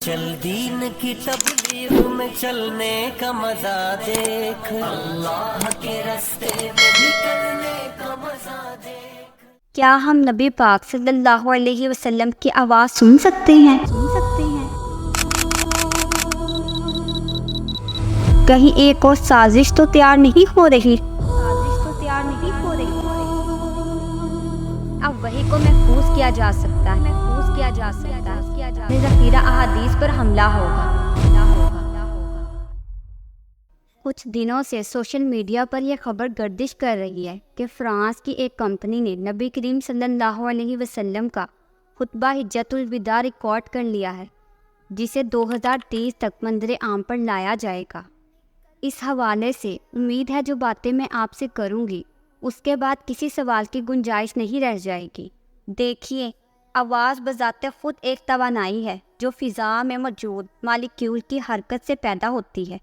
چل دین کی تبلیغ میں چلنے کا مزہ دیکھ، اللہ کے رستے میں نکلنے کا مزہ دیکھ۔ کیا ہم نبی پاک صلی اللہ علیہ وسلم کی آواز سن سکتے ہیں؟ کہیں ایک اور سازش تو تیار نہیں ہو رہی؟ اب وحی کو محفوظ کیا جا سکتا ہے، ذخیرہ احادیث پر حملہ ہوگا۔ کچھ دنوں سے سوشل میڈیا پر یہ خبر گردش کر رہی ہے کہ فرانس کی ایک کمپنی نے نبی کریم صلی اللہ علیہ وسلم کا خطبہ حجۃ الوداع ریکارڈ کر لیا ہے، جسے 2030 تک منظر عام پر لایا جائے گا۔ اس حوالے سے امید ہے جو باتیں میں آپ سے کروں گی اس کے بعد کسی سوال کی گنجائش نہیں رہ جائے گی۔ دیکھیے، آواز بذات خود ایک توانائی ہے جو فضا میں موجود مالیکیول کی حرکت سے پیدا ہوتی ہے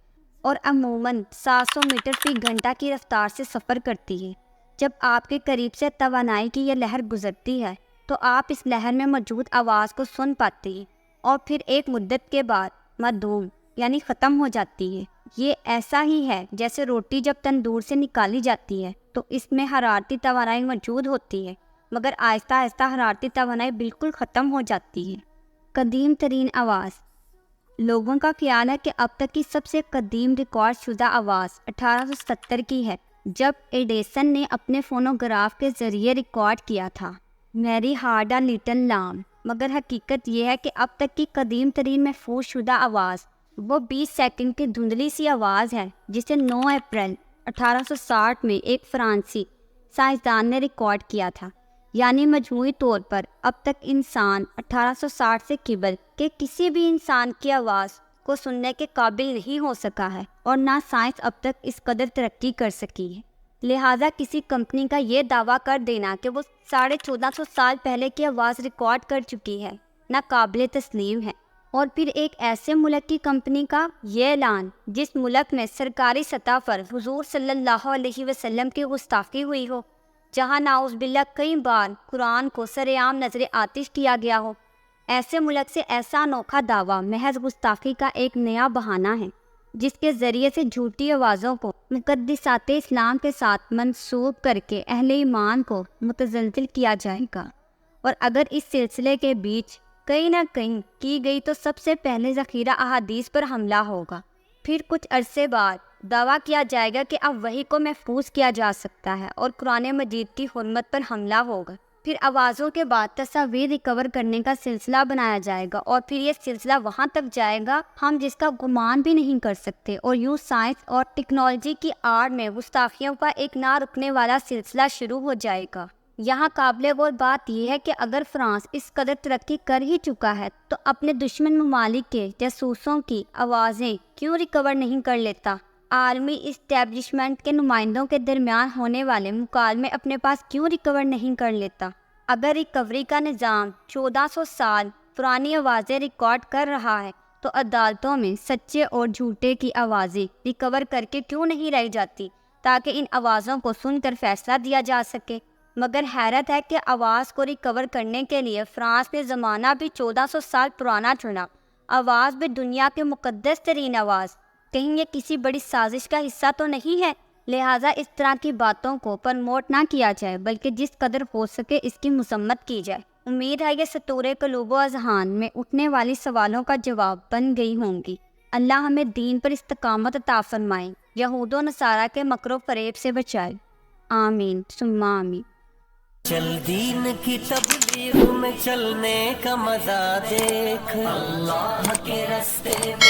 اور عموماً 700 میٹر فی گھنٹہ کی رفتار سے سفر کرتی ہے۔ جب آپ کے قریب سے توانائی کی یہ لہر گزرتی ہے تو آپ اس لہر میں موجود آواز کو سن پاتے ہیں اور پھر ایک مدت کے بعد معدوم یعنی ختم ہو جاتی ہے۔ یہ ایسا ہی ہے جیسے روٹی جب تندور سے نکالی جاتی ہے تو اس میں حرارتی توانائی موجود ہوتی ہے، مگر آہستہ آہستہ حرارتی توانائی بالکل ختم ہو جاتی ہے۔ قدیم ترین آواز۔ لوگوں کا خیال ہے کہ اب تک کی سب سے قدیم ریکارڈ شدہ آواز 1870 کی ہے، جب ایڈیسن نے اپنے فونوگراف کے ذریعے ریکارڈ کیا تھا، میری ہارٹ اے لٹل لام۔ مگر حقیقت یہ ہے کہ اب تک کی قدیم ترین محفوظ شدہ آواز وہ 20 سیکنڈ کی دھندلی سی آواز ہے جسے 9 اپریل 1860 میں ایک فرانسی سائنسدان نے ریکارڈ کیا تھا۔ یعنی مجموعی طور پر اب تک انسان 1860 سے قبل کے کسی بھی انسان کی آواز کو سننے کے قابل نہیں ہو سکا ہے، اور نہ سائنس اب تک اس قدر ترقی کر سکی ہے۔ لہٰذا کسی کمپنی کا یہ دعویٰ کر دینا کہ وہ 1450 سال پہلے کی آواز ریکارڈ کر چکی ہے ناقابل تسلیم ہے۔ اور پھر ایک ایسے ملک کی کمپنی کا یہ اعلان جس ملک میں سرکاری سطح پر حضور صلی اللہ علیہ وسلم کی گستاخی ہوئی ہو، جہاں نعوذ باللہ کئی بار قرآن کو سرعام نظر آتش کیا گیا ہو۔ ایسے ملک سے ایسا انوکھا دعویٰ محض گستاخی کا ایک نیا بہانہ ہے جس کے ذریعے سے جھوٹی آوازوں کو مقدسات اسلام کے ساتھ منسوب کر کے اہل ایمان کو متزلزل کیا جائے گا۔ اور اگر اس سلسلے کے بیچ کہیں نہ کہیں کی گئی تو سب سے پہلے ذخیرہ احادیث پر حملہ ہوگا۔ پھر کچھ عرصے بعد دعویٰ کیا جائے گا کہ اب وحی کو محفوظ کیا جا سکتا ہے اور قرآن مجید کی حرمت پر حملہ ہوگا۔ پھر آوازوں کے بعد تصاویر ریکور کرنے کا سلسلہ بنایا جائے گا، اور پھر یہ سلسلہ وہاں تک جائے گا ہم جس کا گمان بھی نہیں کر سکتے، اور یوں سائنس اور ٹیکنالوجی کی آڑ میں گستاخیوں کا ایک نہ رکنے والا سلسلہ شروع ہو جائے گا۔ یہاں قابل غور بات یہ ہے کہ اگر فرانس اس قدر ترقی کر ہی چکا ہے تو اپنے دشمن ممالک کے جاسوسوں کی آوازیں کیوں ریکور نہیں کر لیتا؟ عالمی اسٹیبلشمنٹ کے نمائندوں کے درمیان ہونے والے مکالمے اپنے پاس کیوں ریکور نہیں کر لیتا؟ اگر ریکوری کا نظام 1400 سال پرانی آوازیں ریکارڈ کر رہا ہے تو عدالتوں میں سچے اور جھوٹے کی آوازیں ریکور کر کے کیوں نہیں رہ جاتی تاکہ ان آوازوں کو سن کر فیصلہ دیا جا سکے؟ مگر حیرت ہے کہ آواز کو ریکور کرنے کے لیے فرانس نے زمانہ بھی 1400 سال پرانا چنا۔ آواز بھی دنیا کے مقدس ترین آواز، کہیں یہ کسی بڑی سازش کا حصہ تو نہیں ہے؟ لہٰذا اس طرح کی باتوں کو پرموٹ نہ کیا جائے بلکہ جس قدر ہو سکے اس کی مذمت کی جائے۔ امید ہے یہ سطور قلوب و اذہان میں اٹھنے والی سوالوں کا جواب بن گئی ہوں گی۔ اللہ ہمیں دین پر استقامت عطا فرمائے، یہود و نصارہ کے مکر و فریب سے بچائے۔ آمین ثم آمین۔ چل دین کی تبلیغ میں چلنے کا مزہ دیکھ، اللہ کے رستے میں